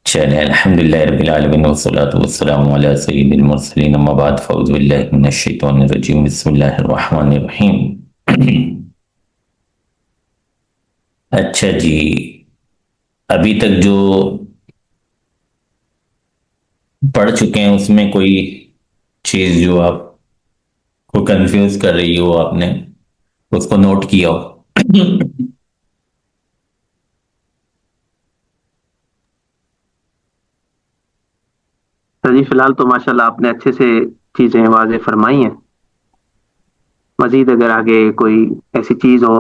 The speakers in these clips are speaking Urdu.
چلیں الحمدللہ رب العالمین والصلاة والسلام علی سید المرسلین اما بعد فاعوذ باللہ من الشیطان الرجیم بسم اللہ الرحمن الرحیم۔ اچھا جی، ابھی تک جو پڑھ چکے ہیں اس میں کوئی چیز جو آپ کو کنفیوز کر رہی ہو، آپ نے اس کو نوٹ کیا ہو؟ جی فی الحال تو ماشاء اللہ آپ نے اچھے سے چیزیں واضح فرمائی ہیں. مزید اگر آگے کوئی ایسی چیز ہو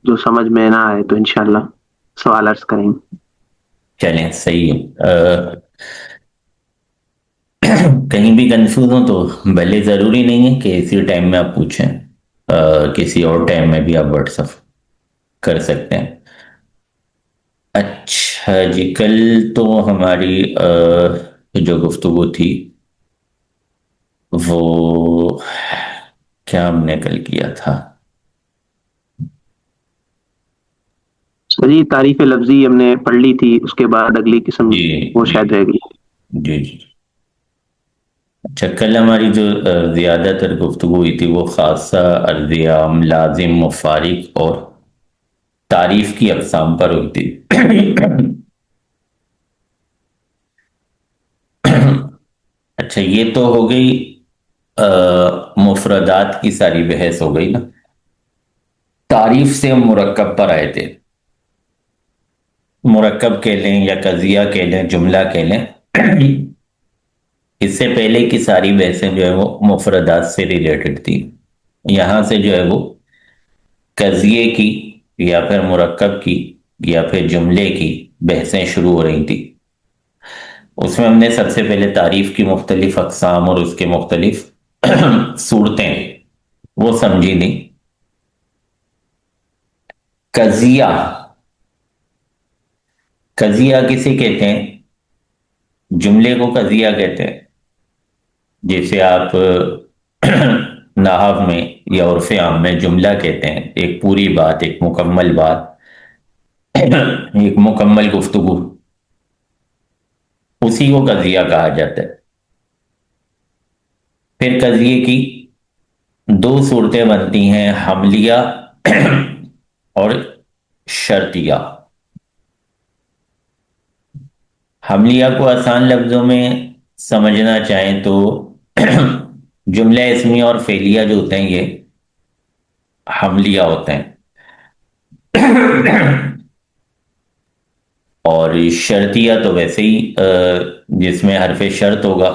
جو سمجھ میں نہ آئے تو انشاءاللہ سوال عرض کریں گے. چلیں صحیح ہے۔ کہیں بھی کنفیوز ہوں تو بھلے ضروری نہیں ہے کہ اسی ٹائم میں آپ پوچھیں، کسی اور ٹائم میں بھی آپ واٹس ایپ کر سکتے ہیں۔ اچھا جی، کل تو ہماری جو گفتگو تھی وہ کیا ہم نے کل کیا تھا؟ جی تعریف لفظی ہم نے پڑھ لی تھی، اس کے بعد اگلی قسم جی وہ جی شاید رہ گئی. جی جی۔ اچھا، کل ہماری جو زیادہ تر گفتگو ہوئی تھی وہ خاصہ، ارضیام، لازم، مفارق اور تعریف کی اقسام پر ہوئی تھی۔ اچھا، یہ تو ہو گئی مفردات کی ساری بحث ہو گئی نا۔ تعریف سے ہم مرکب پر آئے تھے۔ مرکب کہہ لیں یا قضیہ کہہ لیں، جملہ کہہ لیں، اس سے پہلے کی ساری بحثیں جو ہے وہ مفردات سے ریلیٹڈ تھی۔ یہاں سے جو ہے وہ قضیے کی یا پھر مرکب کی یا پھر جملے کی بحثیں شروع ہو رہی تھی۔ اس میں ہم نے سب سے پہلے تعریف کی مختلف اقسام اور اس کے مختلف صورتیں وہ سمجھی تھی۔ قضیہ، قضیہ کسے کہتے ہیں؟ جملے کو قضیہ کہتے ہیں، جیسے آپ نحو میں یا عرف عام میں جملہ کہتے ہیں ایک پوری بات، ایک مکمل بات، ایک مکمل گفتگو، اسی کو قضیہ کہا جاتا ہے۔ پھر قضیے کی دو صورتیں بنتی ہیں، حملیہ اور شرطیہ۔ حملیہ کو آسان لفظوں میں سمجھنا چاہیں تو جملہ اسمیہ اور فعلیہ جو ہوتے ہیں یہ حملیہ ہوتے ہیں، اور شرطیہ تو ویسے ہی جس میں حرف شرط ہوگا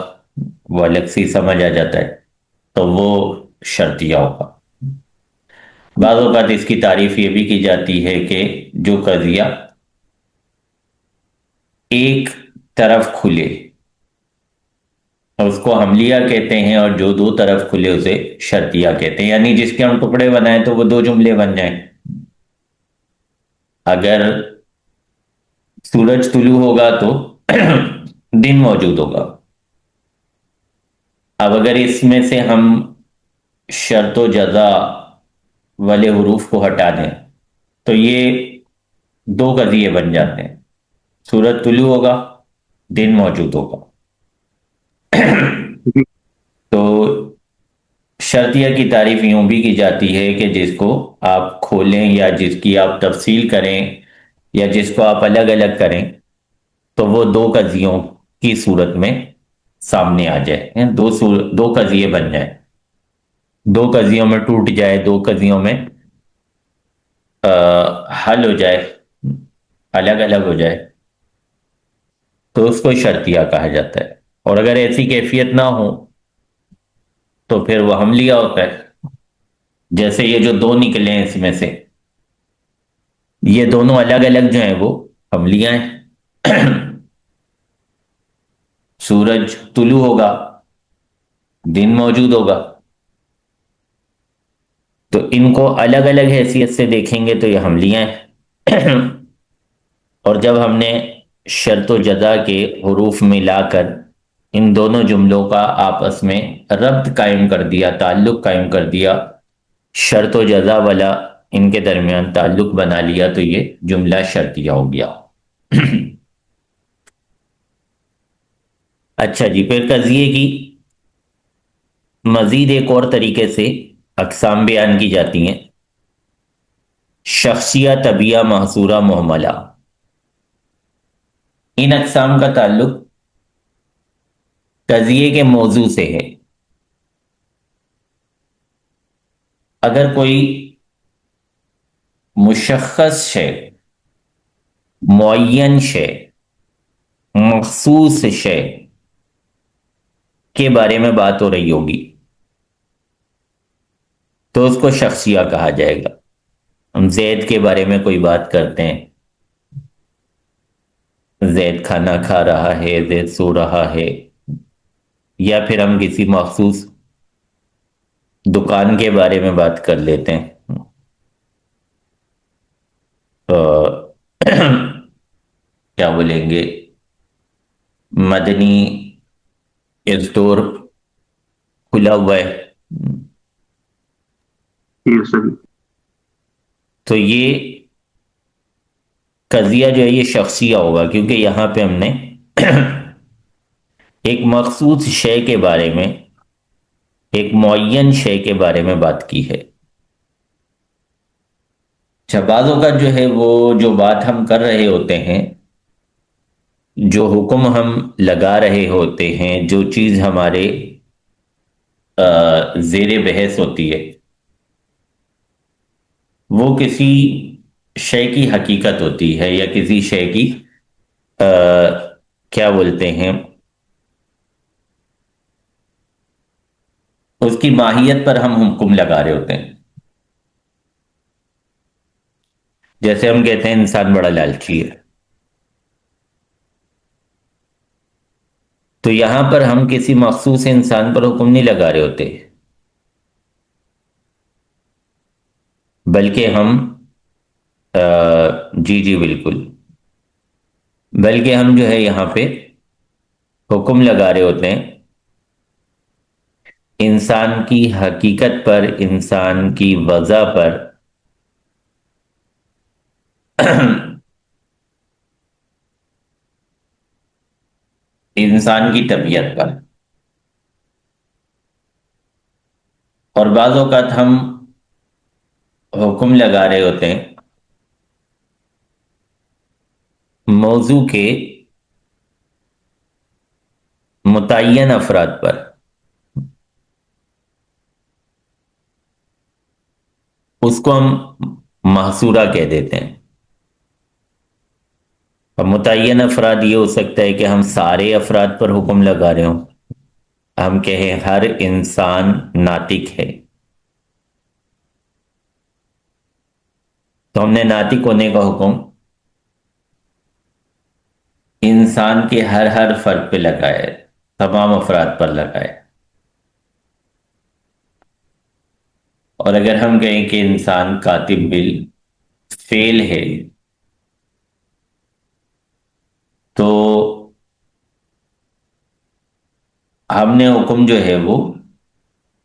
وہ الگ سے سمجھ آ جاتا ہے تو وہ شرطیہ ہوگا۔ بعض اوقات اس کی تعریف یہ بھی کی جاتی ہے کہ جو قضیہ ایک طرف کھلے اس کو حملیہ کہتے ہیں، اور جو دو طرف کھلے اسے شرطیہ کہتے ہیں، یعنی جس کے ہم ٹکڑے بنائیں تو وہ دو جملے بن جائیں۔ اگر سورج طلوع ہوگا تو دن موجود ہوگا۔ اب اگر اس میں سے ہم شرط و جزا والے حروف کو ہٹا دیں تو یہ دو قضیے بن جاتے ہیں، سورج طلوع ہوگا، دن موجود ہوگا۔ جی تو شرطیہ کی تعریف یوں بھی کی جاتی ہے کہ جس کو آپ کھولیں یا جس کی آپ تفصیل کریں یا جس کو آپ الگ الگ کریں تو وہ دو قضیوں کی صورت میں سامنے آ جائے، دو قضیے بن جائیں، دو قضیوں میں ٹوٹ جائے، دو قضیوں میں حل ہو جائے، الگ الگ ہو جائے، تو اس کو شرطیہ کہا جاتا ہے۔ اور اگر ایسی کیفیت نہ ہو تو پھر وہ حملیہ ہوتا ہے۔ جیسے یہ جو دو نکلے ہیں اس میں سے یہ دونوں الگ الگ جو ہیں وہ حملیہ ہیں۔ سورج طلوع ہوگا، دن موجود ہوگا، تو ان کو الگ الگ حیثیت سے دیکھیں گے تو یہ حملیہ ہیں۔ اور جب ہم نے شرط و جزا کے حروف ملا کر ان دونوں جملوں کا آپس میں ربط قائم کر دیا، تعلق قائم کر دیا، شرط و جزا والا ان کے درمیان تعلق بنا لیا، تو یہ جملہ شرطیہ ہو گیا۔ اچھا جی، پھر قضیے کی مزید ایک اور طریقے سے اقسام بیان کی جاتی ہیں: شخصیہ، طبیعہ، محصورہ، محملہ۔ ان اقسام کا تعلق قضیے کے موضوع سے ہے۔ اگر کوئی مشخص شے، معین شے، مخصوص شے کے بارے میں بات ہو رہی ہوگی تو اس کو شخصیہ کہا جائے گا۔ ہم زید کے بارے میں کوئی بات کرتے ہیں، زید کھانا کھا رہا ہے، زید سو رہا ہے، یا پھر ہم کسی مخصوص دکان کے بارے میں بات کر لیتے ہیں، کیا بولیں گے، مدنی اسٹور کھلا ہوا ہے، جی استاد جی۔ تو یہ قضیہ جو ہے یہ شخصیہ ہوگا، کیونکہ یہاں پہ ہم نے ایک مخصوص شے کے بارے میں، ایک معین شے کے بارے میں بات کی ہے۔ بعض اوقات جو ہے وہ جو بات ہم کر رہے ہوتے ہیں، جو حکم ہم لگا رہے ہوتے ہیں، جو چیز ہمارے زیر بحث ہوتی ہے، وہ کسی شے کی حقیقت ہوتی ہے، یا کسی شے کی کیا بولتے ہیں، اس کی ماہیت پر ہم حکم لگا رہے ہوتے ہیں۔ جیسے ہم کہتے ہیں انسان بڑا لالچی ہے، تو یہاں پر ہم کسی مخصوص انسان پر حکم نہیں لگا رہے ہوتے، بلکہ ہم جی جی بالکل، بلکہ ہم جو ہے یہاں پہ حکم لگا رہے ہوتے ہیں انسان کی حقیقت پر، انسان کی وضع پر، انسان کی طبیعت پر۔ اور بعض اوقات ہم حکم لگا رہے ہوتے ہیں موضوع کے متعین افراد پر، اس کو ہم محصورہ کہہ دیتے ہیں۔ اور متعین افراد یہ ہو سکتا ہے کہ ہم سارے افراد پر حکم لگا رہے ہوں، ہم کہیں ہر انسان ناطق ہے، تو ہم نے ناطق ہونے کا حکم انسان کے ہر فرد پہ لگایا ہے، تمام افراد پر لگایا ہے۔ اور اگر ہم کہیں کہ انسان کاتب بالفعل ہے، تو ہم نے حکم جو ہے وہ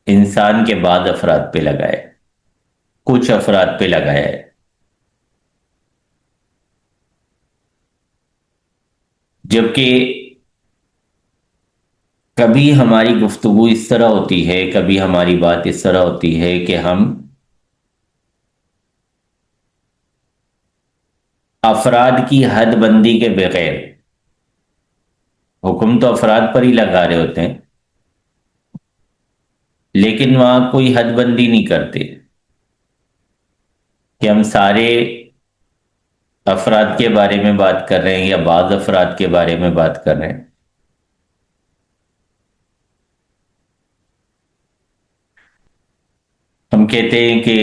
انسان کے بعد افراد پہ لگایا ہے، کچھ افراد پہ لگایا ہے۔ جبکہ کبھی ہماری گفتگو اس طرح ہوتی ہے، کبھی ہماری بات اس طرح ہوتی ہے کہ ہم افراد کی حد بندی کے بغیر، حکم تو افراد پر ہی لگا رہے ہوتے ہیں، لیکن وہاں کوئی حد بندی نہیں کرتے کہ ہم سارے افراد کے بارے میں بات کر رہے ہیں یا بعض افراد کے بارے میں بات کر رہے ہیں۔ ہم کہتے ہیں کہ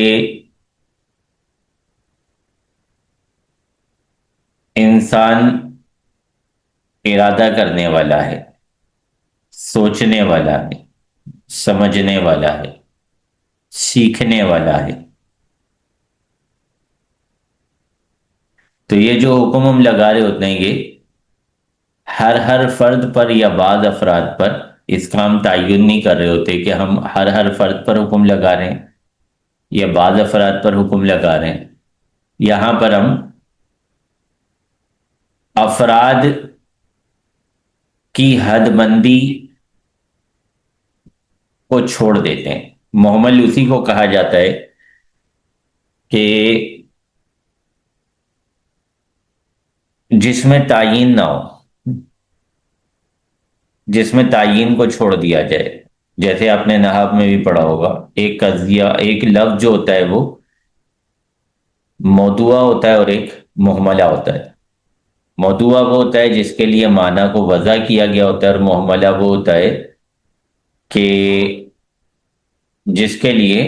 انسان ارادہ کرنے والا ہے، سوچنے والا ہے، سمجھنے والا ہے، سیکھنے والا ہے۔ تو یہ جو حکم ہم لگا رہے ہوتے ہیں یہ ہر فرد پر یا بعض افراد پر اس کا ہم تعین نہیں کر رہے ہوتے کہ ہم ہر فرد پر حکم لگا رہے ہیں یا بعض افراد پر حکم لگا رہے ہیں۔ یہاں پر ہم افراد کی حد بندی کو چھوڑ دیتے ہیں. محمل اسی کو کہا جاتا ہے کہ جس میں تعین نہ ہو، جس میں تعین کو چھوڑ دیا جائے. جیسے آپ نے نحو میں بھی پڑھا ہوگا، ایک قضیہ، ایک لفظ جو ہوتا ہے وہ موضوع ہوتا ہے اور ایک محملہ ہوتا ہے. موضوع وہ ہوتا ہے جس کے لیے معنی کو وضع کیا گیا ہوتا ہے، اور محملہ وہ ہوتا ہے کہ جس کے لیے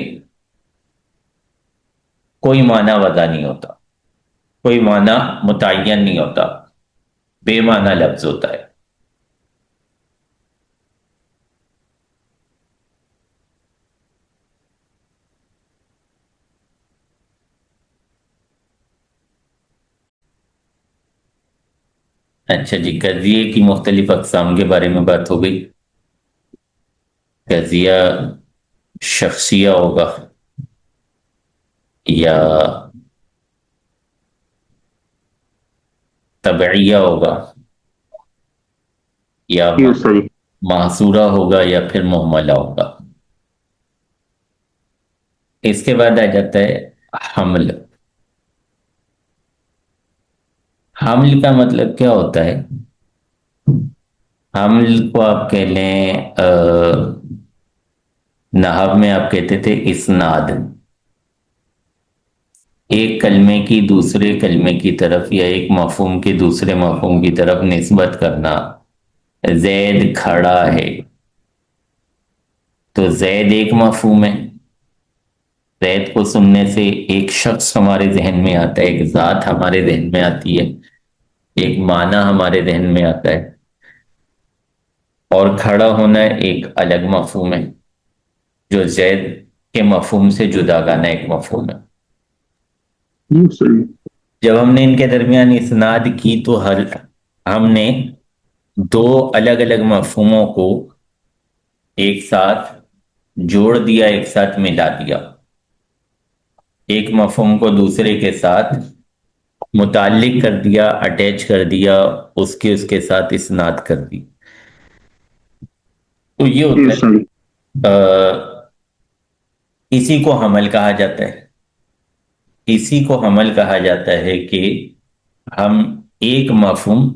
کوئی معنی وضع نہیں ہوتا، کوئی معنی متعین نہیں ہوتا، بے معنی لفظ ہوتا ہے. اچھا جی، قضیے کی مختلف اقسام کے بارے میں بات ہو گئی. قضیہ شخصیہ ہوگا یا طبعیہ ہوگا یا جی استاد جی. محصورہ ہوگا یا پھر محملہ ہوگا. اس کے بعد آ جاتا ہے حمل. حمل کا مطلب کیا ہوتا ہے؟ حمل کو آپ کہہ لیں، نحو میں آپ کہتے تھے اسناد، ایک کلمے کی دوسرے کلمے کی طرف یا ایک مفہوم کی دوسرے مفہوم کی طرف نسبت کرنا. زید کھڑا ہے تو زید ایک مفہوم ہے، زید کو سننے سے ایک شخص ہمارے ذہن میں آتا ہے، ایک ذات ہمارے ذہن میں آتی ہے، ایک معنی ہمارے ذہن میں آتا ہے. اور کھڑا ہونا ایک الگ مفہوم ہے جو زید کے مفہوم سے جداگانہ ایک مفہوم ہے. جی استاد جی. جب ہم نے ان کے درمیان اسناد کی تو ہم نے دو الگ الگ مفہوموں کو ایک ساتھ جوڑ دیا، ایک ساتھ ملا دیا، ایک مفہوم کو دوسرے کے ساتھ متعلق کر دیا، اٹیچ کر دیا، اس کے ساتھ اسناد کر دی. تو یہ جی ہوتا استاد جی. ہے، اسی کو حمل کہا جاتا ہے. اسی کو حمل کہا جاتا ہے کہ ہم ایک مفہوم،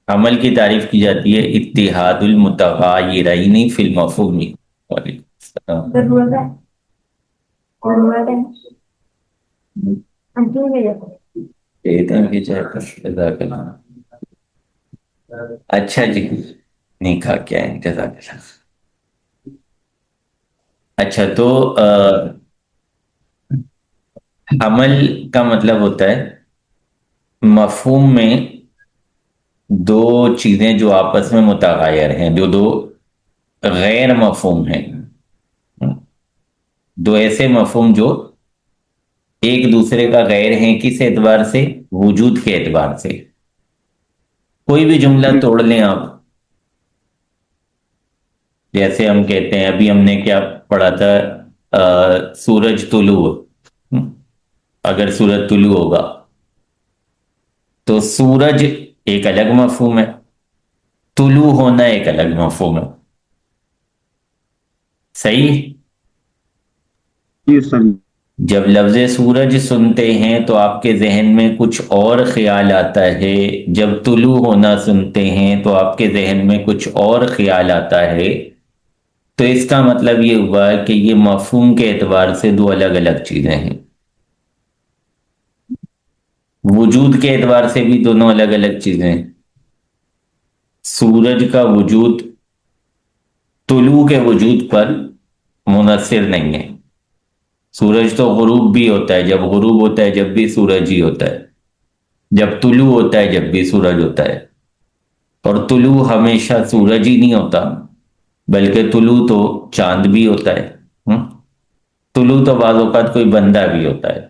عمل کی تعریف کی جاتی ہے اتحاد المتغایرین فی المفہوم. وعلیکم السلام. جزاک اللہ. اچھا جی، نہیں کھا کیا ہے، جزاک اللہ. اچھا تو حمل کا مطلب ہوتا ہے مفہوم میں دو چیزیں جو آپس میں متغیر ہیں، جو دو غیر مفہوم ہیں، دو ایسے مفہوم جو ایک دوسرے کا غیر ہیں. کس اعتبار سے؟ وجود کے اعتبار سے. کوئی بھی جملہ توڑ لیں آپ، جیسے ہم کہتے ہیں، ابھی ہم نے کیا پڑھا تھا، سورج طلوع، اگر سورج طلوع ہوگا تو سورج ایک الگ مفہوم ہے، طلوع ہونا ایک الگ مفہوم ہے. صحیح؟ جی استاد جی. جب لفظ سورج سنتے ہیں تو آپ کے ذہن میں کچھ اور خیال آتا ہے، جب طلوع ہونا سنتے ہیں تو آپ کے ذہن میں کچھ اور خیال آتا ہے. تو اس کا مطلب یہ ہوا کہ یہ مفہوم کے اعتبار سے دو الگ الگ چیزیں ہیں. وجود کے اعتبار سے بھی دونوں الگ الگ چیزیں ہیں. سورج کا وجود طلوع کے وجود پر منحصر نہیں ہے. سورج تو غروب بھی ہوتا ہے، جب غروب ہوتا ہے جب بھی سورج ہی ہوتا ہے، جب طلوع ہوتا ہے جب بھی سورج ہوتا ہے. اور طلوع ہمیشہ سورج ہی نہیں ہوتا، بلکہ طلوع تو چاند بھی ہوتا ہے. طلوع تو بعض اوقات کوئی بندہ بھی ہوتا ہے،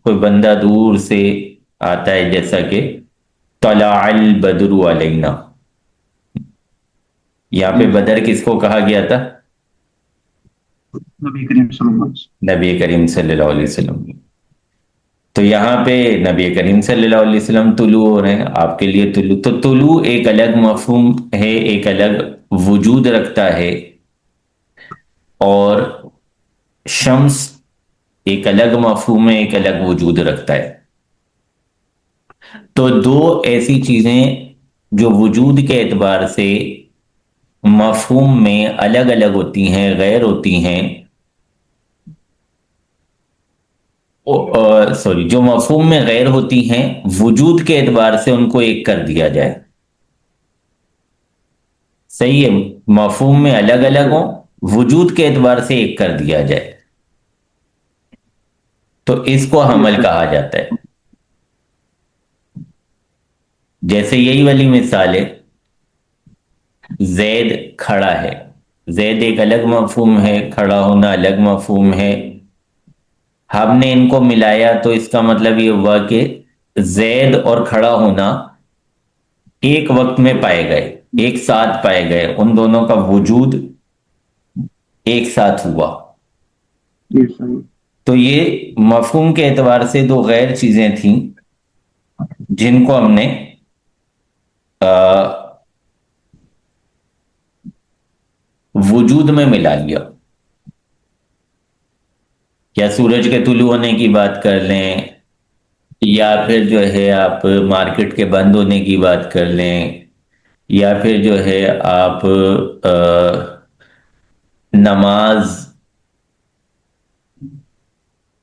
کوئی بندہ دور سے آتا ہے، جیسا کہ طلع البدر علینا. یہاں پہ بدر کس کو کہا گیا تھا؟ نبی کریم صلی اللہ علیہ وسلم. نبی کریم صلی اللہ علیہ وسلم. تو یہاں پہ نبی کریم صلی اللہ علیہ وسلم طلوع ہو رہے ہیں، آپ کے لیے طلوع، تو طلوع ایک الگ مفہوم ہے، ایک الگ وجود رکھتا ہے، اور شمس ایک الگ مفہوم ہے، ایک الگ وجود رکھتا ہے۔ تو دو ایسی چیزیں جو وجود کے اعتبار سے مفہوم میں الگ الگ ہوتی ہیں، غیر ہوتی ہیں، سوری، جو مفہوم میں غیر ہوتی ہیں، وجود کے اعتبار سے ان کو ایک کر دیا جائے۔ صحیح ہے، مفہوم میں الگ الگ ہوں، وجود کے اعتبار سے ایک کر دیا جائے، تو اس کو جی حمل سر، کہا جاتا ہے۔ جیسے یہی والی مثال ہے، زید کھڑا ہے، زید ایک الگ مفہوم ہے، کھڑا ہونا الگ مفہوم ہے، ہم نے ان کو ملایا تو اس کا مطلب یہ ہوا کہ زید اور کھڑا ہونا ایک وقت میں پائے گئے، ایک ساتھ پائے گئے، ان دونوں کا وجود ایک ساتھ ہوا۔ جی سر، تو یہ مفہوم کے اعتبار سے دو غیر چیزیں تھیں جن کو ہم نے وجود میں ملا لیا۔ یا سورج کے طلوع ہونے کی بات کر لیں، یا پھر جو ہے آپ مارکیٹ کے بند ہونے کی بات کر لیں، یا پھر جو ہے آپ نماز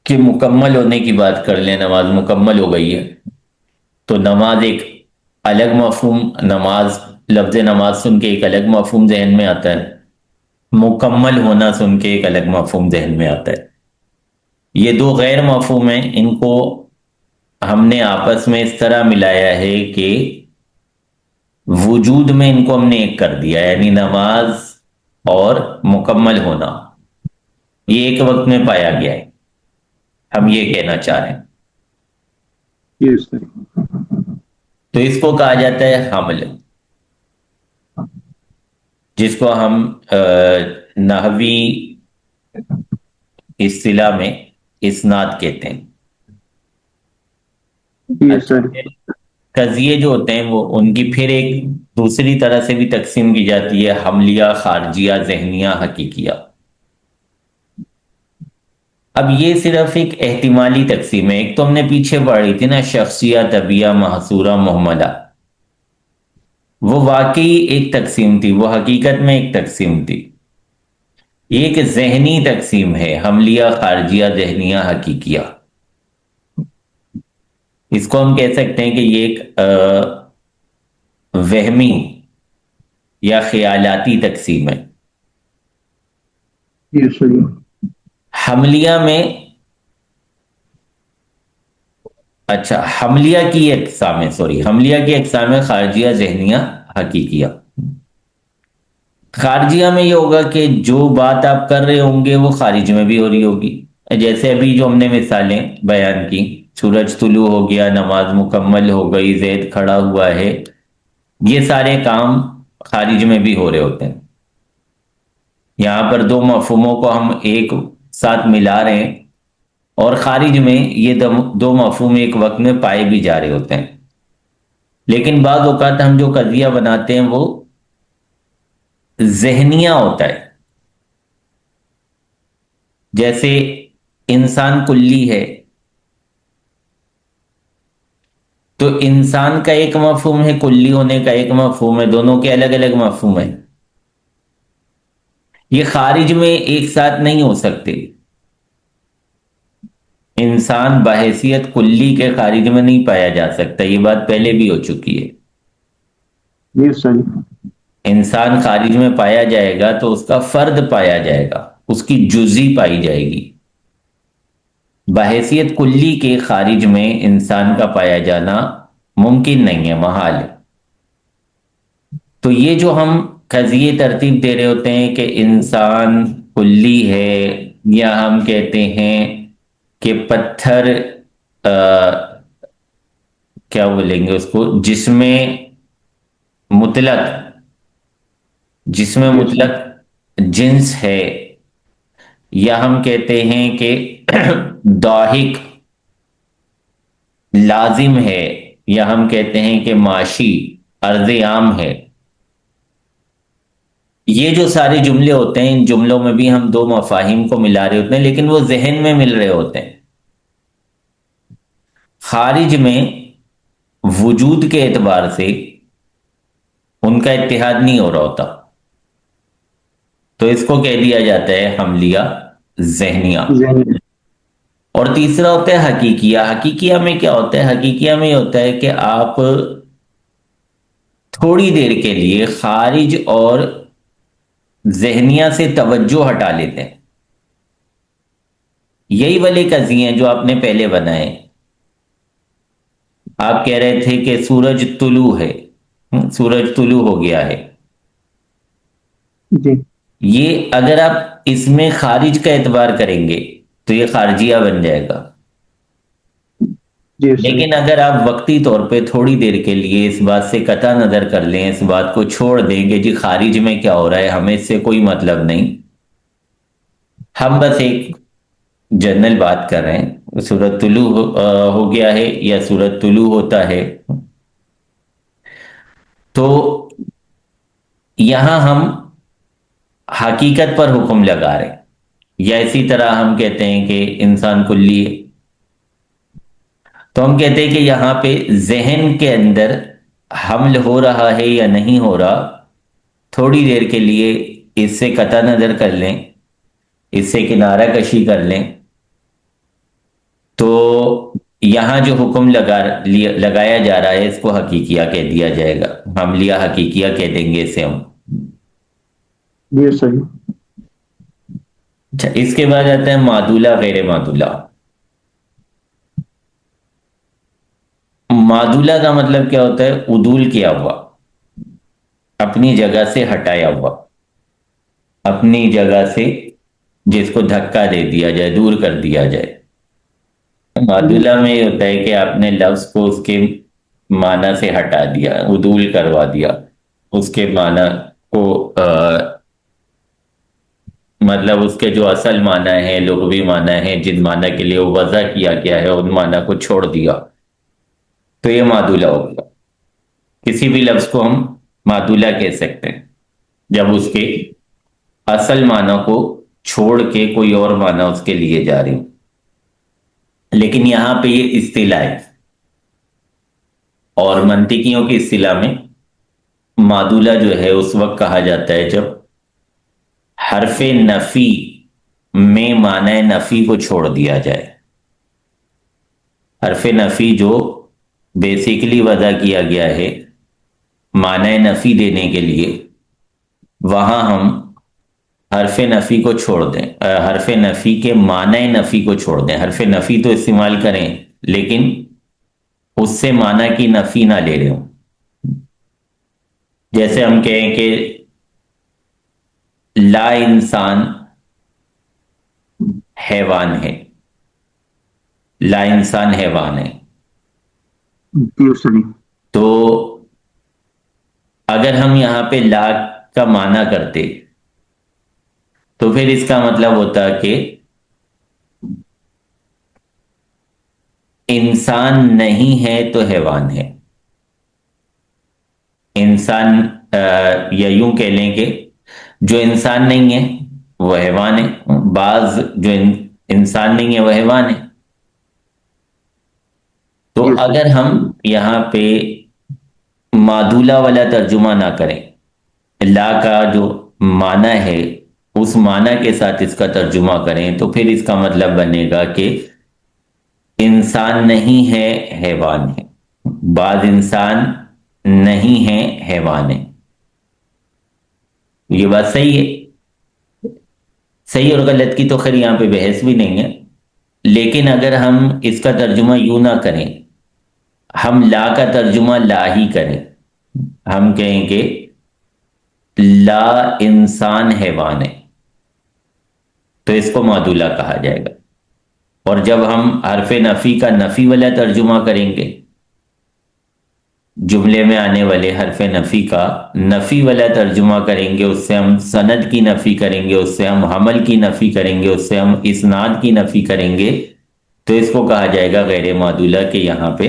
کے مکمل ہونے کی بات کر لیں، نماز مکمل ہو گئی ہے تو نماز ایک الگ مفہوم، نماز، لفظ نماز سن کے ایک الگ مفہوم ذہن میں آتا ہے، مکمل ہونا سن کے ایک الگ مفہوم ذہن میں آتا ہے۔ یہ دو غیر مفہوم ہیں، ان کو ہم نے آپس میں اس طرح ملایا ہے کہ وجود میں ان کو ہم نے ایک کر دیا، یعنی نماز اور مکمل ہونا یہ ایک وقت میں پایا گیا ہے، ہم یہ کہنا چاہ رہے ہیں۔ جی سر، تو اس کو کہا جاتا ہے حمل، جس کو ہم نحوی اصطلاح میں اسناد کہتے ہیں۔ جی اچھا، سر، پھر قضیے جو ہوتے ہیں وہ ان کی پھر ایک دوسری طرح سے بھی تقسیم کی جاتی ہے، حملیہ، خارجیہ، ذہنیہ، حقیقیہ۔ اب یہ صرف ایک احتمالی تقسیم ہے، ایک تو ہم نے پیچھے پڑھی تھی نا، شخصیہ، طبیعہ، محصورہ، محملہ، وہ واقعی ایک تقسیم تھی، وہ حقیقت میں ایک تقسیم تھی۔ یہ ایک ذہنی تقسیم ہے، حملیہ، خارجیہ، ذہنیہ، حقیقیہ۔ اس کو ہم کہہ سکتے ہیں کہ یہ ایک وہمی یا خیالاتی تقسیم ہے۔ جی سر، حملیہ میں، اچھا، حملیہ کی اقسام ہے، سوری، حملیہ کی اقسام ہے خارجیہ، ذہنیہ، حقیقیہ۔ خارجیہ میں یہ ہوگا کہ جو بات آپ کر رہے ہوں گے وہ خارج میں بھی ہو رہی ہوگی، جیسے ابھی جو ہم نے مثالیں بیان کی، سورج طلوع ہو گیا، نماز مکمل ہو گئی، زید کھڑا ہوا ہے، یہ سارے کام خارج میں بھی ہو رہے ہوتے ہیں۔ یہاں پر دو مفہوموں کو ہم ایک ساتھ ملا رہے ہیں، اور خارج میں یہ دو مفہوم ایک وقت میں پائے بھی جا رہے ہوتے ہیں۔ لیکن بعض اوقات ہم جو قضیہ بناتے ہیں وہ ذہنیہ ہوتا ہے، جیسے انسان کلی ہے تو انسان کا ایک مفہوم ہے، کلی ہونے کا ایک مفہوم ہے، دونوں کے الگ الگ مفہوم ہیں، یہ خارج میں ایک ساتھ نہیں ہو سکتے۔ انسان بحیثیت کلی کے خارج میں نہیں پایا جا سکتا، یہ بات پہلے بھی ہو چکی ہے۔ جی سر، انسان خارج میں پایا جائے گا تو اس کا فرد پایا جائے گا، اس کی جزی پائی جائے گی، بحیثیت کلی کے خارج میں انسان کا پایا جانا ممکن نہیں ہے، محال ہے۔ تو یہ جو ہم قضیے ترتیب دے رہے ہوتے ہیں کہ انسان کلی ہے، یا ہم کہتے ہیں کہ پتھر، کیا بولیں گے اس کو، مطلق جسم جی سر، مطلق جنس ہے، یا ہم کہتے ہیں کہ ضاحک لازم ہے، یا ہم کہتے ہیں کہ معاشی، ارض عام ہے، یہ جو سارے جملے ہوتے ہیں، ان جملوں میں بھی ہم دو مفاہیم کو ملا رہے ہوتے ہیں، لیکن وہ ذہن میں مل رہے ہوتے ہیں، خارج میں وجود کے اعتبار سے ان کا اتحاد نہیں ہو رہا ہوتا، تو اس کو کہہ دیا جاتا ہے حملیہ ذہنیہ۔ ذہنی۔ اور تیسرا ہوتا ہے حقیقیہ۔ حقیقیہ میں کیا ہوتا ہے؟ حقیقیہ میں یہ ہوتا ہے کہ آپ تھوڑی دیر کے لیے خارج اور ذہنیہ سے توجہ ہٹا لیتے ہیں۔ یہی والے قضیے ہیں جو آپ نے پہلے بنائے۔ آپ کہہ رہے تھے کہ سورج طلوع ہے، سورج طلوع ہو گیا ہے، جی یہ اگر آپ اس میں خارج کا اعتبار کریں گے تو یہ خارجیہ بن جائے گا۔ جی استاد۔ لیکن اگر آپ وقتی طور پہ تھوڑی دیر کے لیے اس بات سے قطع نظر کر لیں، اس بات کو چھوڑ دیں کہ جی خارج میں کیا ہو رہا ہے، ہمیں اس سے کوئی مطلب نہیں، ہم بس ایک جنرل بات کر رہے ہیں، سورج طلوع ہو گیا ہے یا سورج طلوع ہوتا ہے، تو یہاں ہم حقیقت پر حکم لگا رہے ہیں۔ یا اسی طرح ہم کہتے ہیں کہ انسان کلی ہے، تو ہم کہتے ہیں کہ یہاں پہ ذہن کے اندر حمل ہو رہا ہے یا نہیں ہو رہا، تھوڑی دیر کے لیے اس سے قطع نظر کر لیں، اس سے کنارہ کشی کر لیں، تو یہاں جو حکم لگایا جا رہا ہے اس کو حقیقیہ کہہ دیا جائے گا، حملیہ حقیقیہ کہہ دیں گے اسے ہم۔ جی استاد۔ اچھا، اس کے بعد آتا ہے معدولہ غیر معدولہ۔ معدولہ کا مطلب کیا ہوتا ہے؟ عدول کیا ہوا، اپنی جگہ سے ہٹایا ہوا، اپنی جگہ سے جس کو دھکا دے دیا جائے، دور کر دیا جائے۔ معدولہ میں یہ ہوتا ہے کہ آپ نے لفظ کو اس کے معنی سے ہٹا دیا، عدول کروا دیا، اس کے معنی کو مطلب اس کے جو اصل معنی ہیں، لغوی معنی ہیں، جن معنی کے لیے وہ وضع کیا گیا ہے، ان معنی کو چھوڑ دیا، تو یہ معدولہ ہو گیا۔ کسی بھی لفظ کو ہم معدولہ کہہ سکتے ہیں جب اس کے اصل معنی کو چھوڑ کے کوئی اور معنی اس کے لیے جا رہی ہوں۔ لیکن یہاں پہ یہ اصطلاح ہے، اور منطقیوں کی اصطلاح میں معدولہ جو ہے اس وقت کہا جاتا ہے جب حرف نفی میں معنی نفی کو چھوڑ دیا جائے۔ حرف نفی جو بیسیکلی وضع کیا گیا ہے معنی نفی دینے کے لیے، وہاں ہم حرف نفی کو چھوڑ دیں، حرف نفی کے معنی نفی کو چھوڑ دیں۔ حرف نفی تو استعمال کریں لیکن اس سے معنی کی نفی نہ لے رہے ہوں۔ جیسے ہم کہیں کہ لا انسان حیوان ہے، لا انسان حیوان ہے، جی استاد۔ تو اگر ہم یہاں پہ لا کا معنی کرتے تو پھر اس کا مطلب ہوتا کہ انسان نہیں ہے تو حیوان ہے۔ انسان یا یوں کہہ لیں کہ جو انسان نہیں ہے وہ حیوان ہے، بعض جو انسان نہیں ہے وہ حیوان ہے۔ تو جی استاد۔ اگر ہم یہاں پہ معدولہ والا ترجمہ نہ کریں، لا کا جو معنی ہے اس معنی کے ساتھ اس کا ترجمہ کریں، تو پھر اس کا مطلب بنے گا کہ انسان نہیں ہے حیوان ہے، بعض انسان نہیں ہے حیوان ہے۔ یہ بات صحیح ہے، صحیح اور غلط کی تو خیر یہاں پہ بحث بھی نہیں ہے، لیکن اگر ہم اس کا ترجمہ یوں نہ کریں، ہم لا کا ترجمہ لا ہی کریں، ہم کہیں کہ لا انسان حیوان ہے، تو اس کو معدولہ کہا جائے گا۔ اور جب ہم حرف نفی کا نفی والا ترجمہ کریں گے، جملے میں آنے والے حرف نفی کا نفی والا ترجمہ کریں گے، اس سے ہم سند کی نفی کریں گے، اس سے ہم حمل کی نفی کریں گے، اس سے ہم اسناد کی نفی کریں گے، تو اس کو کہا جائے گا غیر معدولہ، کہ یہاں پہ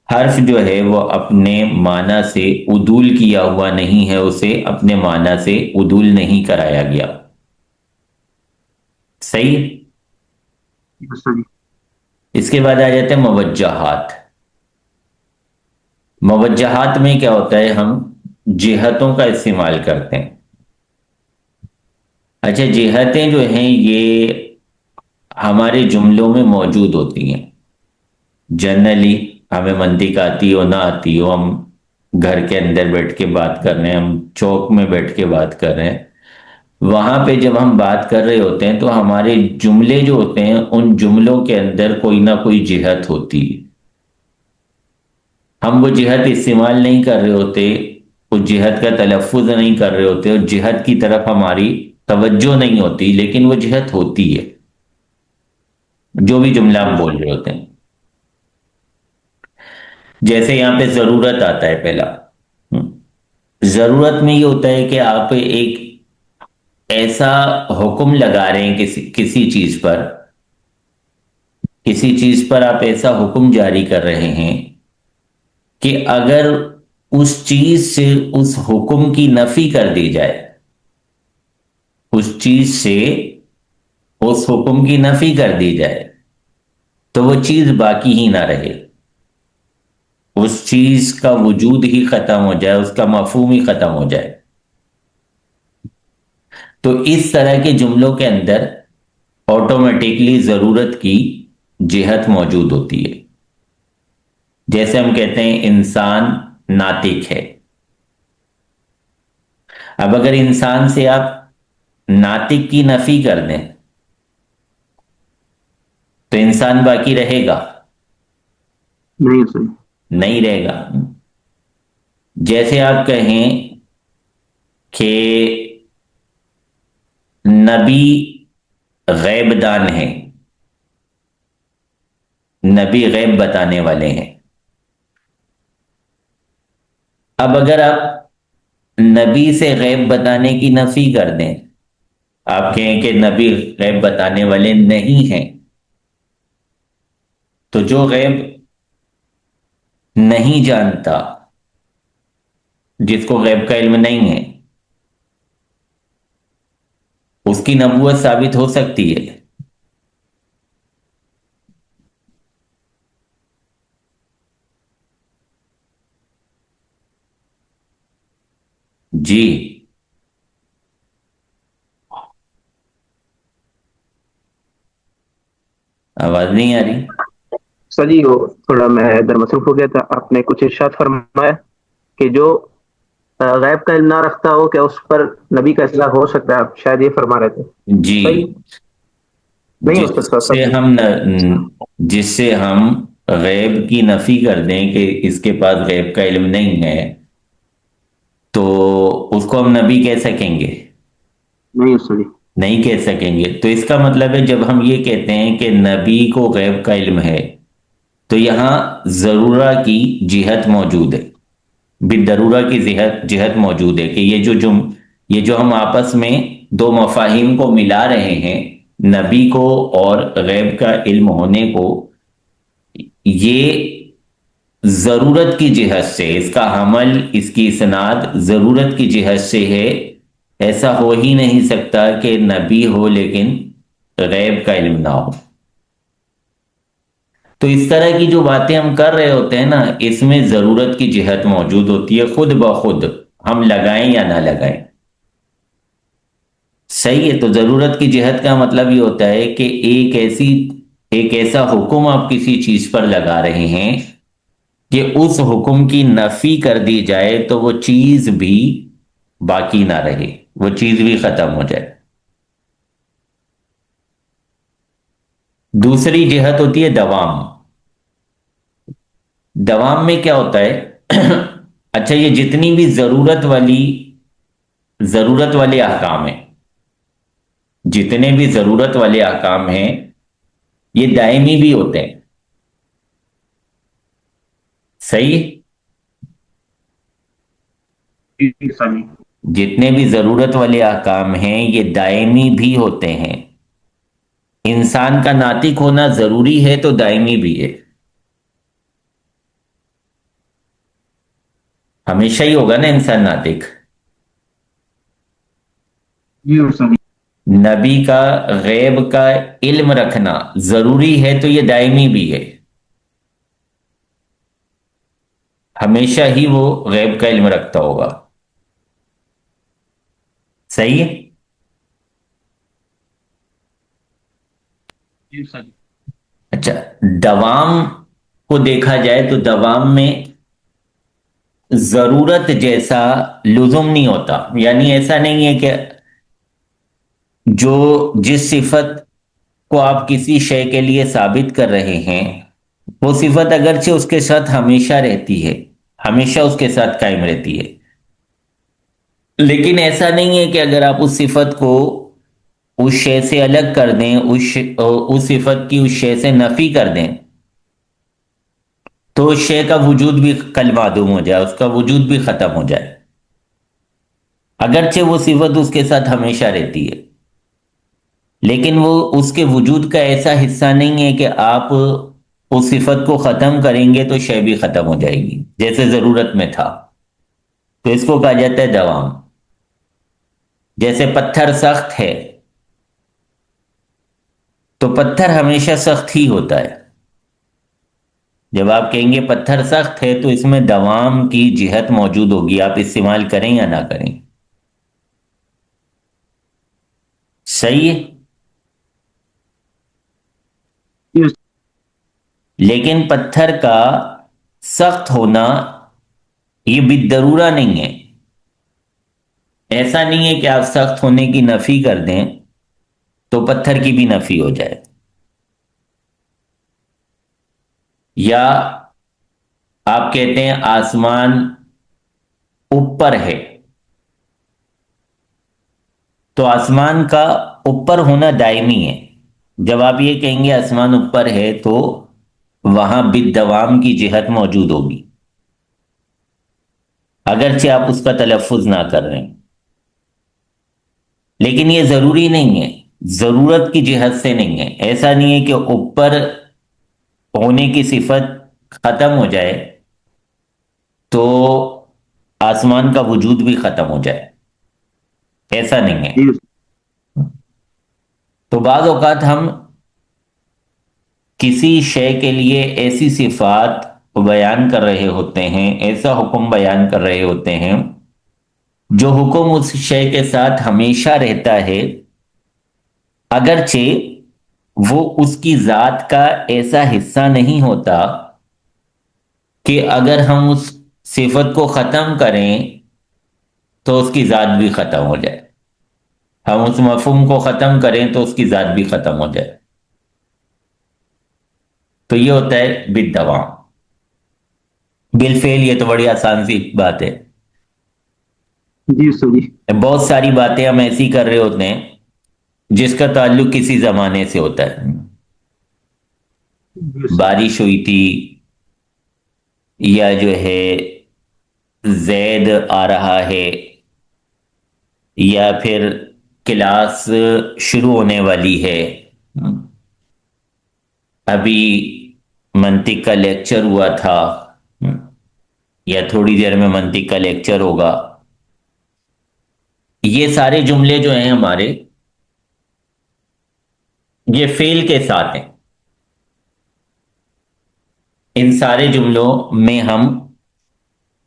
حرف جو ہے وہ اپنے معنی سے عدول کیا ہوا نہیں ہے، اسے اپنے معنی سے عدول نہیں کرایا گیا. صحیح. اچھا جی. اس کے بعد آ جاتے ہیں موجہات. موجہات میں کیا ہوتا ہے، ہم جہتوں کا استعمال کرتے ہیں. اچھا، جہتیں جو ہیں یہ ہمارے جملوں میں موجود ہوتی ہیں. جنرلی ہمیں منطق آتی ہو نہ آتی ہو، ہم گھر کے اندر بیٹھ کے بات کر رہے ہیں، ہم چوک میں بیٹھ کے بات کر رہے ہیں، وہاں پہ جب ہم بات کر رہے ہوتے ہیں تو ہمارے جملے جو ہوتے ہیں ان جملوں کے اندر کوئی نہ کوئی جہت ہوتی ہے. ہم وہ جہت استعمال نہیں کر رہے ہوتے، اس جہت کا تلفظ نہیں کر رہے ہوتے، اور جہت کی طرف ہماری توجہ نہیں ہوتی، لیکن وہ جہت ہوتی ہے جو بھی جملہ ہم بول رہے ہوتے ہیں. جیسے یہاں پہ ضرورت آتا ہے پہلا. ضرورت میں یہ ہوتا ہے کہ آپ ایک ایسا حکم لگا رہے ہیں کسی چیز پر، کسی چیز پر آپ ایسا حکم جاری کر رہے ہیں کہ اگر اس چیز سے اس حکم کی نفی کر دی جائے، اس چیز سے اس حکم کی نفی کر دی جائے تو وہ چیز باقی ہی نہ رہے، اس چیز کا وجود ہی ختم ہو جائے، اس کا مفہوم ہی ختم ہو جائے. تو اس طرح کے جملوں کے اندر آٹومیٹکلی ضرورت کی جہت موجود ہوتی ہے. جیسے ہم کہتے ہیں انسان ناطق ہے. اب اگر انسان سے آپ ناطق کی نفی کر دیں تو انسان باقی رہے گا؟ نہیں صحیح. نہیں رہے گا. جیسے آپ کہیں کہ نبی غیب دان ہے، نبی غیب بتانے والے ہیں. اب اگر آپ نبی سے غیب بتانے کی نفی کر دیں، آپ کہیں کہ نبی غیب بتانے والے نہیں ہیں، تو جو غیب نہیں جانتا، جس کو غیب کا علم نہیں ہے، اس کی نبوت ثابت ہو سکتی ہے؟ جی. آواز نہیں آ رہی؟ سر جی وہ تھوڑا میں ادھر مصروف ہو گیا تھا. آپ نے کچھ ارشاد فرمایا کہ جو غیب کا علم نہ رکھتا ہو کیا اس پر نبی کا اطلاق ہو سکتا ہے، آپ شاید یہ فرما رہے تھے. جی. صحیح نہیں ہو جس سکتا سے سب. جس سے ہم غیب کی نفی کر دیں کہ اس کے پاس غیب کا علم نہیں ہے، تو اس کو ہم نبی کہہ سکیں گے؟ نہیں صحیح. نہیں کہہ سکیں گے. تو اس کا مطلب ہے جب ہم یہ کہتے ہیں کہ نبی کو غیب کا علم ہے تو یہاں ضرورہ کی جہت موجود ہے، بالضرورہ کی جہت موجود ہے کہ یہ جو ہم آپس میں دو مفاہیم کو ملا رہے ہیں، نبی کو اور غیب کا علم ہونے کو، یہ ضرورت کی جہت سے، اس کا حمل، اس کی اسناد ضرورت کی جہت سے ہے. ایسا ہو ہی نہیں سکتا کہ نبی ہو لیکن غیب کا علم نہ ہو. تو اس طرح کی جو باتیں ہم کر رہے ہوتے ہیں نا، اس میں ضرورت کی جہت موجود ہوتی ہے خود بخود، ہم لگائیں یا نہ لگائیں. صحیح ہے. تو ضرورت کی جہت کا مطلب یہ ہوتا ہے کہ ایک ایسا حکم آپ کسی چیز پر لگا رہے ہیں کہ اس حکم کی نفی کر دی جائے تو وہ چیز بھی باقی نہ رہے، وہ چیز بھی ختم ہو جائے. دوسری جہت ہوتی ہے دوام. دوام میں کیا ہوتا ہے؟ اچھا، یہ جتنی بھی ضرورت والے احکام ہیں، جتنے بھی ضرورت والے احکام ہیں یہ دائمی بھی ہوتے ہیں. صحیح. جتنے بھی ضرورت والے احکام ہیں یہ دائمی بھی ہوتے ہیں، انسان کا ناطق ہونا ضروری ہے تو دائمی بھی ہے، ہمیشہ ہی ہوگا نا انسان ناطق۔ جی استاد نبی کا غیب کا علم رکھنا ضروری ہے تو یہ دائمی بھی ہے، ہمیشہ ہی وہ غیب کا علم رکھتا ہوگا۔ صحیح ہے؟ جی استاد اچھا، دوام کو دیکھا جائے تو دوام میں ضرورت جیسا لزوم نہیں ہوتا، یعنی ایسا نہیں ہے کہ جو جس صفت کو آپ کسی شے کے لیے ثابت کر رہے ہیں وہ صفت اگرچہ اس کے ساتھ ہمیشہ رہتی ہے، ہمیشہ اس کے ساتھ قائم رہتی ہے، لیکن ایسا نہیں ہے کہ اگر آپ اس صفت کو اس شے سے الگ کر دیں، اس صفت کی اس شے سے نفی کر دیں تو اس شے کا وجود بھی کل معدوم ہو جائے، اس کا وجود بھی ختم ہو جائے، اگرچہ وہ صفت اس کے ساتھ ہمیشہ رہتی ہے، لیکن وہ اس کے وجود کا ایسا حصہ نہیں ہے کہ آپ اس صفت کو ختم کریں گے تو شے بھی ختم ہو جائے گی، جیسے ضرورت میں تھا، تو اس کو کہا جاتا ہے دوام۔ جیسے پتھر سخت ہے تو پتھر ہمیشہ سخت ہی ہوتا ہے، جب آپ کہیں گے پتھر سخت ہے تو اس میں دوام کی جہت موجود ہوگی، آپ استعمال کریں یا نہ کریں۔ صحیح ہے؟ جی استاد لیکن پتھر کا سخت ہونا یہ بالضرورہ نہیں ہے، ایسا نہیں ہے کہ آپ سخت ہونے کی نفی کر دیں تو پتھر کی بھی نفی ہو جائے، یا آپ کہتے ہیں آسمان اوپر ہے تو آسمان کا اوپر ہونا دائمی ہے، جب آپ یہ کہیں گے آسمان اوپر ہے تو وہاں بالدوام کی جہت موجود ہوگی، اگرچہ آپ اس کا تلفظ نہ کر رہے ہیں، لیکن یہ ضروری نہیں ہے، ضرورت کی جہت سے نہیں ہے، ایسا نہیں ہے کہ اوپر ہونے کی صفت ختم ہو جائے تو آسمان کا وجود بھی ختم ہو جائے، ایسا نہیں ہے۔ جی استاد تو بعض اوقات ہم کسی شے کے لیے ایسی صفات بیان کر رہے ہوتے ہیں، ایسا حکم بیان کر رہے ہوتے ہیں جو حکم اس شے کے ساتھ ہمیشہ رہتا ہے، اگرچہ وہ اس کی ذات کا ایسا حصہ نہیں ہوتا کہ اگر ہم اس صفت کو ختم کریں تو اس کی ذات بھی ختم ہو جائے، ہم اس مفہوم کو ختم کریں تو اس کی ذات بھی ختم ہو جائے، تو یہ ہوتا ہے بالدوام۔ بالفعل یہ تو بڑی آسان سی بات ہے، جی استاد جی بہت ساری باتیں ہم ایسی کر رہے ہوتے ہیں جس کا تعلق کسی زمانے سے ہوتا ہے، جی استاد بارش ہوئی تھی، یا جو ہے زید آ رہا ہے، یا پھر کلاس شروع ہونے والی ہے، ابھی منطق کا لیکچر ہوا تھا، یا تھوڑی دیر میں منطق کا لیکچر ہوگا، یہ سارے جملے جو ہیں ہمارے یہ فعل کے ساتھ ہیں، ان سارے جملوں میں ہم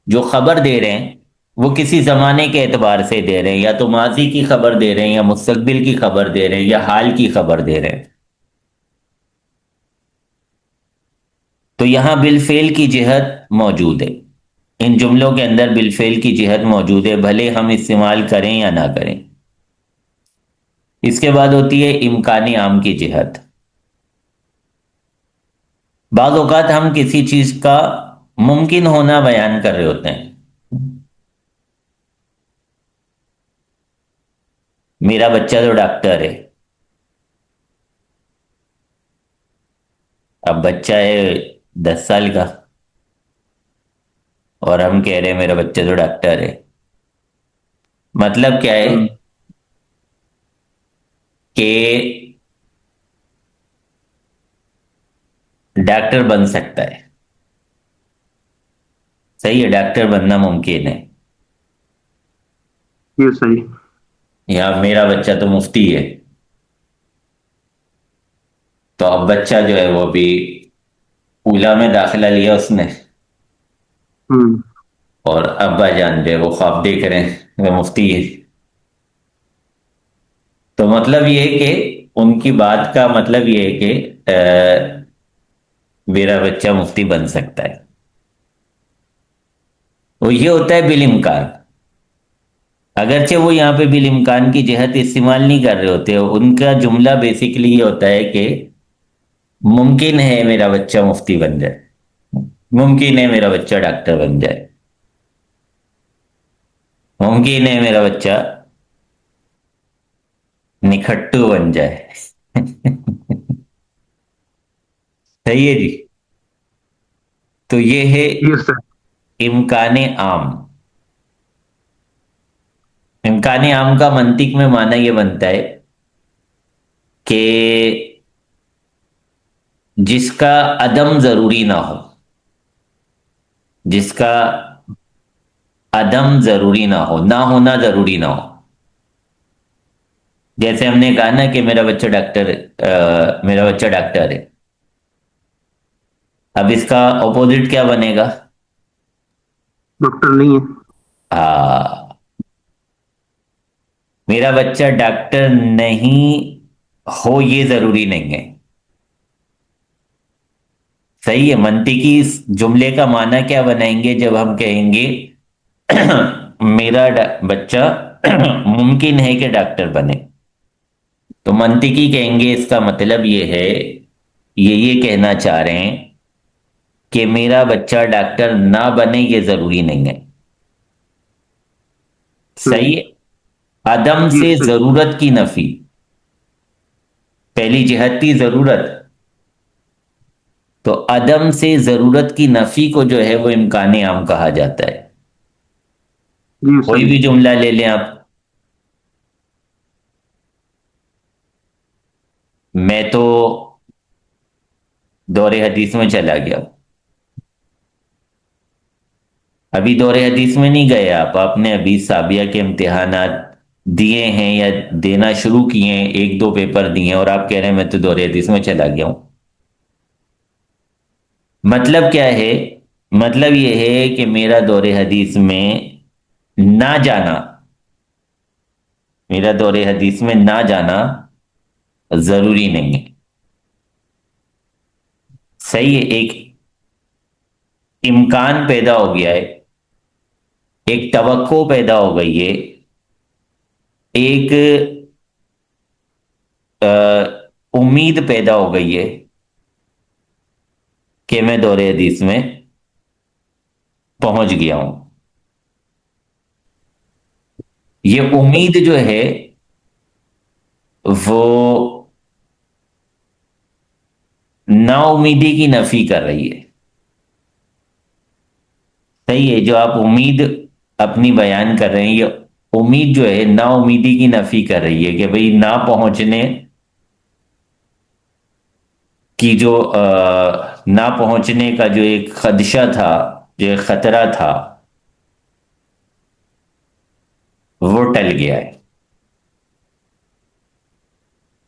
جو خبر دے رہے ہیں وہ کسی زمانے کے اعتبار سے دے رہے ہیں، یا تو ماضی کی خبر دے رہے ہیں، یا مستقبل کی خبر دے رہے ہیں، یا حال کی خبر دے رہے ہیں، تو یہاں بالفعل کی جہت موجود ہے، ان جملوں کے اندر بالفعل کی جہت موجود ہے، بھلے ہم استعمال کریں یا نہ کریں۔ اس کے بعد ہوتی ہے امکان عام کی جہت۔ بعض اوقات ہم کسی چیز کا ممکن ہونا بیان کر رہے ہوتے ہیں، میرا بچہ تو ڈاکٹر ہے، اب بچہ ہے 10 سال کا اور ہم کہہ رہے ہیں میرا بچہ تو ڈاکٹر ہے، مطلب کیا ہے کہ ڈاکٹر بن سکتا ہے. صحیح ہے، ڈاکٹر بننا ممکن ہے. جی استاد جی. یہاں میرا بچہ تو مفتی ہے، تو اب بچہ جو ہے وہ بھی اولا میں داخلہ لیا اس نے، ہوں. اور ابا جان جو ہے وہ خواب دیکھ رہے ہیں وہ مفتی ہے. تو مطلب یہ ہے کہ ان کی بات کا مطلب یہ ہے کہ میرا بچہ مفتی بن سکتا ہے. وہ یہ ہوتا ہے بالامکان، اگرچہ وہ یہاں پہ بالامکان کی جہت استعمال نہیں کر رہے ہوتے. ان کا جملہ بیسیکلی یہ ہوتا ہے کہ ممکن ہے میرا بچہ مفتی بن جائے، ممکن ہے میرا بچہ ڈاکٹر بن جائے، ممکن ہے میرا بچہ نکھٹو بن جائے. صحیح ہے جی. تو یہ ہے جی استاد. امکان عام. امکان عام کا منطق میں معنی یہ بنتا ہے کہ جس کا عدم ضروری نہ ہو، جس کا عدم ضروری نہ ہو، نہ ہونا ضروری نہ ہو. جیسے ہم نے کہا نا کہ میرا بچہ ڈاکٹر ہے. اب اس کا اپوزٹ کیا بنے گا؟ ڈاکٹر نہیں ہے. آ, میرا بچہ ڈاکٹر نہیں ہو یہ ضروری نہیں ہے. صحیح ہے. منطقی اس جملے کا معنی کیا بنائیں گے جب ہم کہیں گے میرا بچہ ممکن ہے کہ ڈاکٹر بنے؟ تو منطقی کہیں گے اس کا مطلب یہ ہے، یہ کہنا چاہ رہے ہیں کہ میرا بچہ ڈاکٹر نہ بنے یہ ضروری نہیں ہے. صحیح ہے. عدم جی سے استاد. ضرورت کی نفی، پہلی جہت تھی ضرورت، تو عدم سے ضرورت کی نفی کو جو ہے وہ امکان عام کہا جاتا ہے. جی استاد کوئی جی. بھی جملہ لے لیں آپ. میں تو دور حدیث میں چلا گیا. ابھی دور حدیث میں نہیں گئے آپ نے ابھی سابیہ کے امتحانات دیے ہیں یا دینا شروع کیے ہیں، ایک دو پیپر دیے ہیں، اور آپ کہہ رہے ہیں میں تو دور حدیث میں چلا گیا ہوں. مطلب کیا ہے؟ مطلب یہ ہے کہ میرا دور حدیث میں نہ جانا، میرا دور حدیث میں نہ جانا ضروری نہیں ہے. صحیح ہے. ایک امکان پیدا ہو گیا ہے، ایک توقع پیدا ہو گئی ہے، ایک امید پیدا ہو گئی ہے کہ میں دور حدیث میں پہنچ گیا ہوں. یہ امید جو ہے وہ نا امیدی کی نفی کر رہی ہے. صحیح ہے. جو آپ امید اپنی بیان کر رہے ہیں، یہ امید جو ہے نا امیدی کی نفی کر رہی ہے کہ بھئی نہ پہنچنے کی جو نہ پہنچنے کا جو ایک خدشہ تھا، جو ایک خطرہ تھا، وہ ٹل گیا ہے.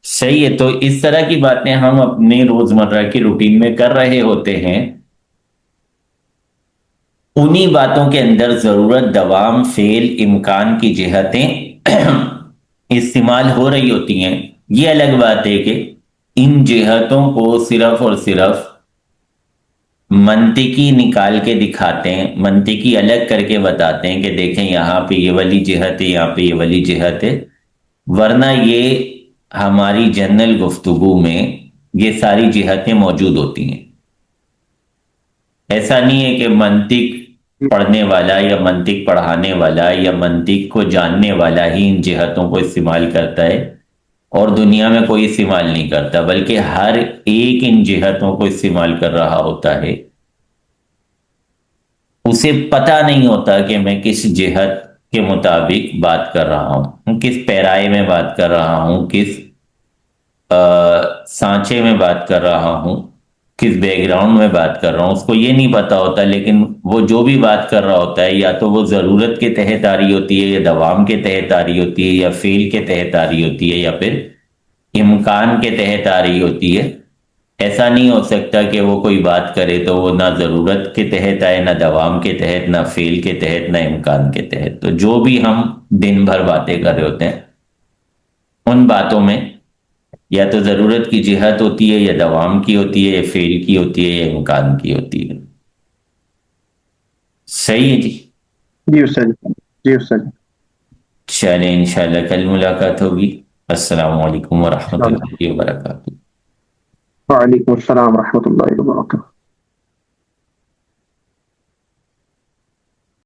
صحیح ہے. تو اس طرح کی باتیں ہم اپنے روزمرہ کی روٹین میں کر رہے ہوتے ہیں. انہی باتوں کے اندر ضرورت، دوام، فعل، امکان کی جہتیں استعمال ہو رہی ہوتی ہیں. یہ الگ بات ہے کہ ان جہتوں کو صرف اور صرف منطقی نکال کے دکھاتے ہیں، منطقی الگ کر کے بتاتے ہیں کہ دیکھیں یہاں پہ یہ والی جہت ہے، یہاں پہ یہ والی جہت ہے. ورنہ یہ ہماری جنرل گفتگو میں یہ ساری جہتیں موجود ہوتی ہیں. ایسا نہیں ہے کہ منطق پڑھنے والا یا منطق پڑھانے والا یا منطق کو جاننے والا ہی ان جہتوں کو استعمال کرتا ہے اور دنیا میں کوئی استعمال نہیں کرتا، بلکہ ہر ایک ان جہتوں کو استعمال کر رہا ہوتا ہے. اسے پتہ نہیں ہوتا کہ میں کس جہت کے مطابق بات کر رہا ہوں، کس پیرائے میں بات کر رہا ہوں، کس سانچے میں بات کر رہا ہوں. کس بیک گراؤنڈ میں بات کر رہا ہوں اس کو یہ نہیں پتا ہوتا، لیکن وہ جو بھی بات کر رہا ہوتا ہے یا تو وہ ضرورت کے تحت آ رہی ہوتی ہے، یا دوام کے تحت آ رہی ہوتی ہے، یا فعل کے تحت آ رہی ہوتی ہے، یا پھر امکان کے تحت آ رہی ہوتی ہے۔ ایسا نہیں ہو سکتا کہ وہ کوئی بات کرے تو وہ نہ ضرورت کے تحت آئے، نہ دوام کے تحت، نہ فعل کے تحت، نہ امکان کے تحت۔ تو جو بھی ہم دن بھر باتیں کر رہے ہوتے ہیں ان باتوں میں یا تو ضرورت کی جہت ہوتی ہے، یا دوام کی ہوتی ہے، یا فعل کی ہوتی ہے، یا امکان کی ہوتی ہے۔ صحیح ہے جی؟ جی استاد جی، جی استاد جی۔ چلیں انشاءاللہ کل ملاقات ہوگی۔ السلام علیکم ورحمۃ السلام علیکم۔ اللہ وبرکاتہ۔ وعلیکم السلام ورحمۃ اللہ وبرکاتہ۔